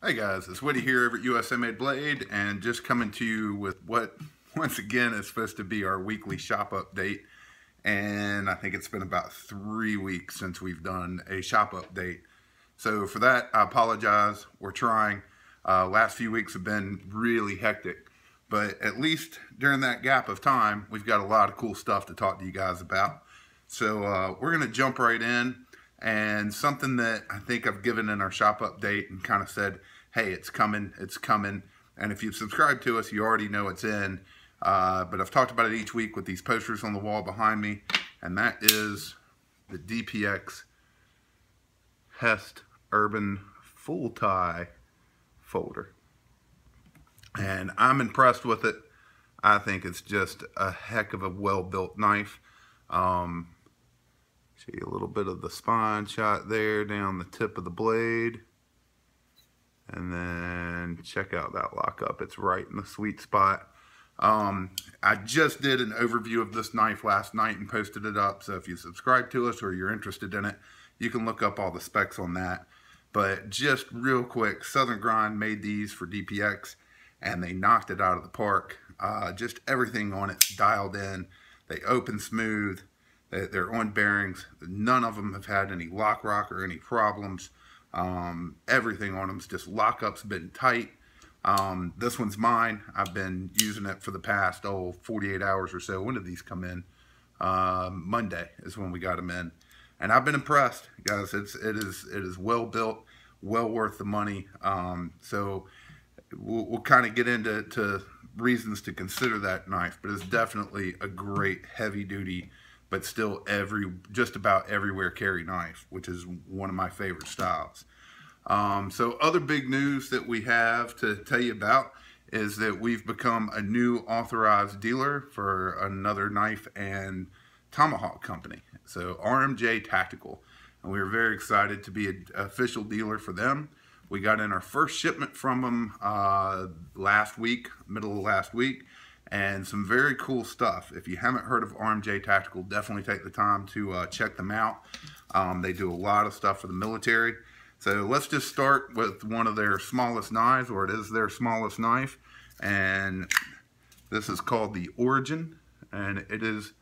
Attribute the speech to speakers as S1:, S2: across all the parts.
S1: Hey guys, it's Woody here over at USA Made Blade, and just coming to you with what once again is supposed to be our weekly shop update. And I think it's been about 3 weeks since we've done a shop update. So for that, I apologize. We're trying. Last few weeks have been really hectic, but at least during that gap of time, we've got a lot of cool stuff to talk to you guys about. So we're going to jump right in. And something that I think I've given in our shop update and kind of said, hey, it's coming, it's coming. And if you've subscribed to us, you already know it's in. But I've talked about it each week with these posters on the wall behind me. And that is the DPX Hest Urban Full Tie folder. And I'm impressed with it. I think it's just a heck of a well-built knife. See a little bit of the spine shot there down the tip of the blade. And then check out that lockup. It's right in the sweet spot. I just did an overview of this knife last night and posted it up. So if you subscribe to us or you're interested in it, you can look up all the specs on that. But just real quick, Southern Grind made these for DPX and they knocked it out of the park. Just everything on it's dialed in. They open smooth. They're on bearings. None of them have had any lock rock or any problems. Everything on them's just lockup's been tight. This one's mine. I've been using it for the past 48 hours or so. When did these come in? Monday is when we got them in, and I've been impressed, guys. It is well built, well worth the money. So we'll kind of get into reasons to consider that knife, but it's definitely a great heavy duty, but still just about everywhere carry knife, which is one of my favorite styles. So other big news that we have to tell you about is that we've become a new authorized dealer for another knife and tomahawk company. So RMJ Tactical, and we were very excited to be an official dealer for them. We got in our first shipment from them last week, middle of last week. And some very cool stuff. If you haven't heard of RMJ Tactical, definitely take the time to check them out. They do a lot of stuff for the military. So let's just start with one of their smallest knives, or it is their smallest knife. And this is called the Origin. And it is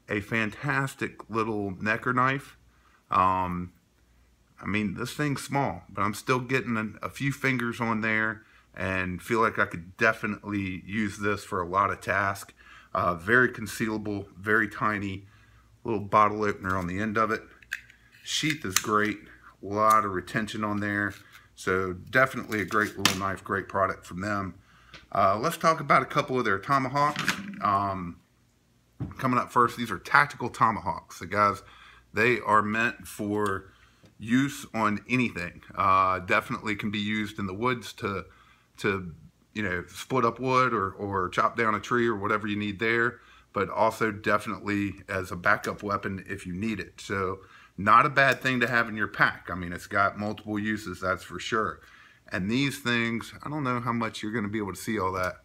S1: a fantastic little necker knife. I mean, this thing's small, but I'm still getting a few fingers on there and feel like I could definitely use this for a lot of tasks. Very concealable, very tiny, little bottle opener on the end of it. Sheath is great, a lot of retention on there. So definitely a great little knife, great product from them. Let's talk about a couple of their tomahawks. Coming up first, these are tactical tomahawks. So guys, they are meant for use on anything. Definitely can be used in the woods to you know, split up wood or chop down a tree or whatever you need there, but also definitely as a backup weapon if you need it. So not a bad thing to have in your pack. I mean, it's got multiple uses, that's for sure. And these things, I don't know how much you're going to be able to see all that,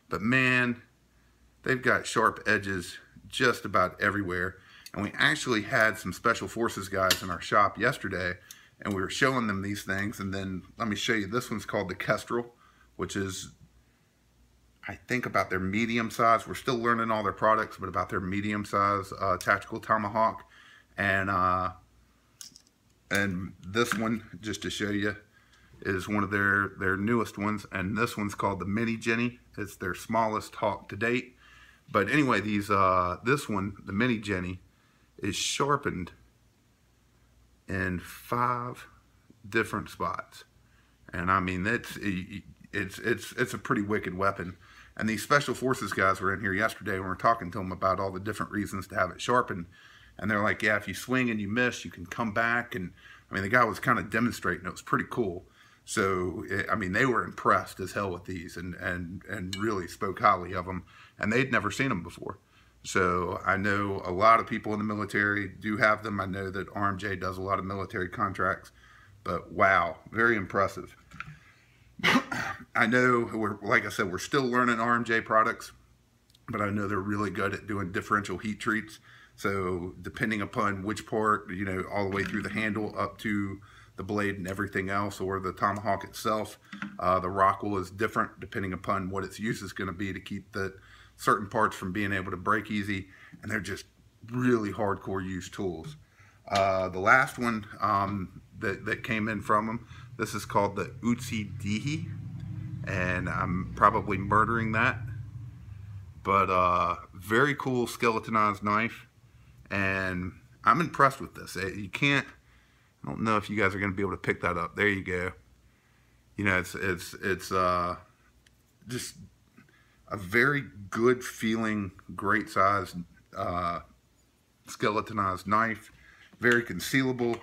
S1: but man, they've got sharp edges just about everywhere. And we actually had some Special Forces guys in our shop yesterday, and we were showing them these things. And then let me show you, this one's called the Kestrel, which is, I think, about their medium size. We're still learning all their products, but about their medium size tactical tomahawk. And this one, just to show you, is one of their newest ones. And this one's called the Mini Jenny. It's their smallest hawk to date. But anyway, this one, the Mini Jenny, is sharpened in 5 different spots. And I mean, it's a pretty wicked weapon. And these Special Forces guys were in here yesterday and we were talking to them about all the different reasons to have it sharpened. And they're like, yeah, if you swing and you miss, you can come back. And I mean, the guy was kind of demonstrating. It was pretty cool. So, I mean, they were impressed as hell with these and really spoke highly of them. And they'd never seen them before. So I know a lot of people in the military do have them. I know that RMJ does a lot of military contracts. But wow, very impressive. I know, like I said, we're still learning RMJ products, but I know they're really good at doing differential heat treats. So depending upon which part, you know, all the way through the handle up to the blade and everything else, or the tomahawk itself, The Rockwell is different depending upon what its use is going to be to keep the certain parts from being able to break easy, and they're just really hardcore use tools. The last one that came in from them, this is called the Utsi-Dihi, and I'm probably murdering that, but very cool skeletonized knife, and I'm impressed with this. You can't, I don't know if you guys are going to be able to pick that up. There you go. You know, it's just a very good feeling, great size skeletonized knife, very concealable.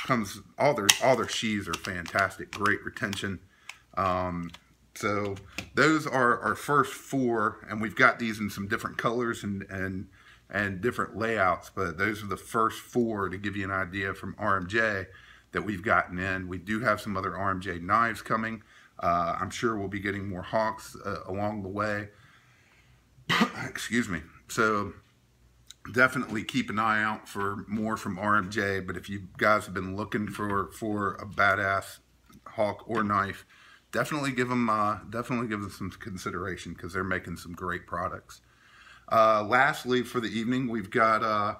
S1: Comes all their sheaths are fantastic, great retention. So those are our first 4, and we've got these in some different colors and different layouts, but those are the first 4 to give you an idea from RMJ that we've gotten in. We do have some other RMJ knives coming. I'm sure we'll be getting more Hawks along the way. Excuse me. So definitely keep an eye out for more from RMJ, but if you guys have been looking for a badass Hawk or knife, definitely give them some consideration, because they're making some great products. Lastly, for the evening, we got a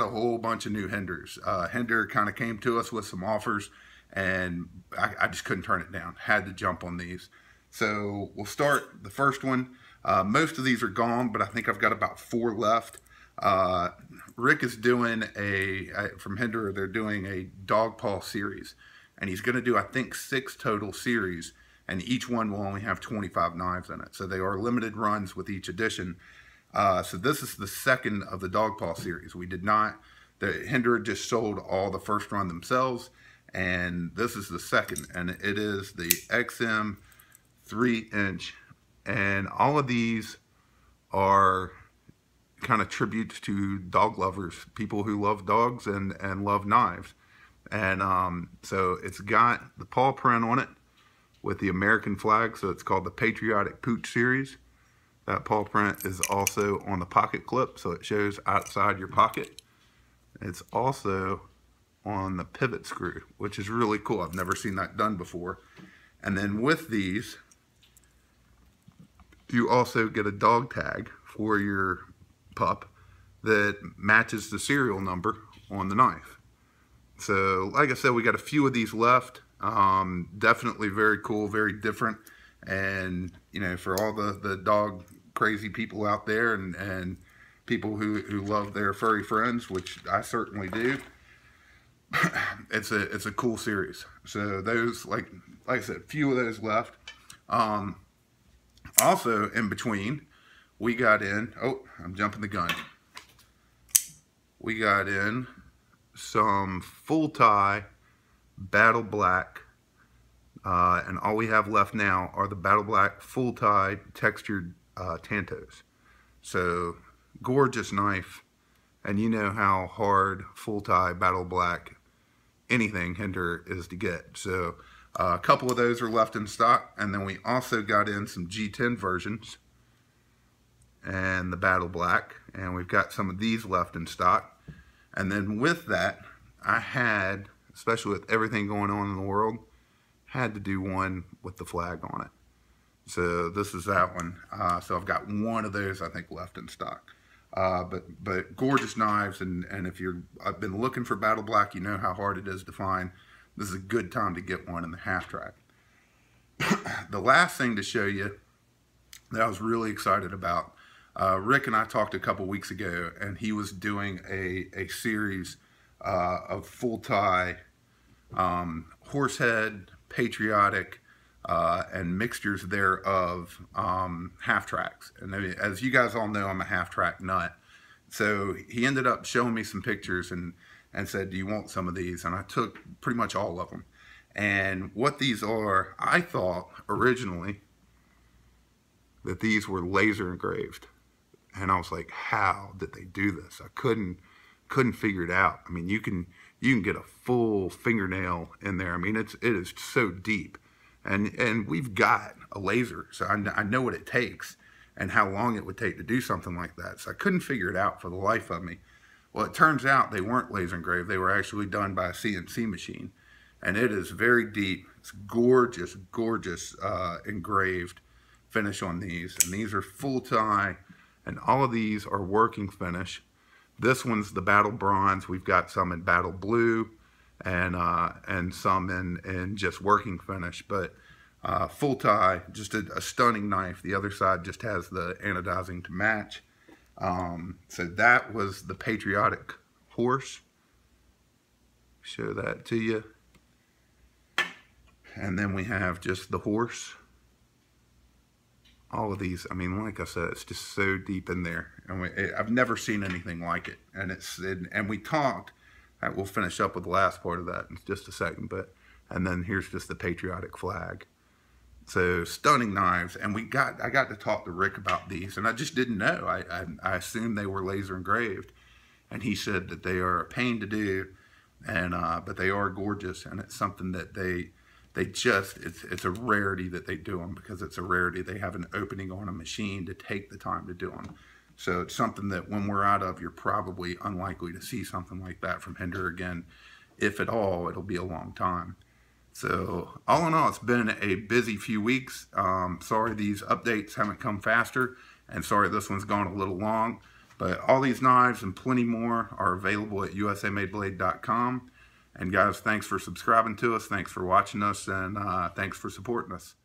S1: whole bunch of new Hinders. Hinder kind of came to us with some offers, and I just couldn't turn it down. Had to jump on these. So we'll start the first one. Most of these are gone, but I think I've got about 4 left. Rick is doing from Hinder, they're doing a dog paw series, and he's going to do, I think, 6 total series, and each one will only have 25 knives in it. So they are limited runs with each edition. So this is the second of the dog paw series. The Hinder just sold all the first run themselves, and this is the second, and it is the XM 3-inch. And all of these are kind of tributes to dog lovers, people who love dogs and love knives. And so it's got the paw print on it with the American flag, so it's called the Patriotic Pooch series. That paw print is also on the pocket clip, so it shows outside your pocket. It's also on the pivot screw, which is really cool. I've never seen that done before. And then with these, you also get a dog tag for your pup that matches the serial number on the knife. So like I said, we got a few of these left. Definitely very cool, very different. And you know, for all the dog crazy people out there and people who love their furry friends, which I certainly do, it's a cool series. So those, like I said, few of those left. Also in between, we got in, oh, I'm jumping the gun. We got in some full tie Battle Black, and all we have left now are the Battle Black full tie textured Tantos. So gorgeous knife, and you know how hard full tie Battle Black anything Hinder is to get. So a couple of those are left in stock, and then we also got in some G10 versions and the Battle Black, and we've got some of these left in stock. And then with that, I had, especially with everything going on in the world, had to do one with the flag on it. So this is that one. So I've got one of those, I think, left in stock. But gorgeous knives, and if I've been looking for Battle Black, you know how hard it is to find. This is a good time to get one in the half track. The last thing to show you that I was really excited about, Rick and I talked a couple weeks ago, and he was doing a series of full tie horsehead, patriotic, and mixtures thereof half tracks. And as you guys all know, I'm a half track nut. So he ended up showing me some pictures and said, do you want some of these? And I took pretty much all of them. And what these are, I thought originally that these were laser engraved. And I was like, how did they do this? I couldn't figure it out. I mean, you can get a full fingernail in there. I mean, it is so deep. And we've got a laser, so I know what it takes and how long it would take to do something like that. So I couldn't figure it out for the life of me. Well, it turns out they weren't laser engraved. They were actually done by a CNC machine. and it is very deep. It's gorgeous, gorgeous engraved finish on these, and these are full tie, and all of these are working finish. This one's the battle bronze. We've got some in battle blue, and some in just working finish, but full tie, just a stunning knife. The other side just has the anodizing to match. So that was the Patriotic horse. Show that to you. And then we have just the horse. All of these, I mean, like I said, it's just so deep in there, and I've never seen anything like it. And we talked. We'll finish up with the last part of that in just a second, and then here's just the Patriotic flag. So stunning knives, and I got to talk to Rick about these, and I just didn't know. I assumed they were laser engraved, and he said that they are a pain to do, and but they are gorgeous, and it's something that it's a rarity that they do them, because it's a rarity. They have an opening on a machine to take the time to do them. So it's something that when we're out of, you're probably unlikely to see something like that from Hinder again. If at all, it'll be a long time. So all in all, it's been a busy few weeks. Sorry these updates haven't come faster, and sorry this one's gone a little long. But all these knives and plenty more are available at usamadeblade.com. And guys, thanks for subscribing to us, thanks for watching us, and thanks for supporting us.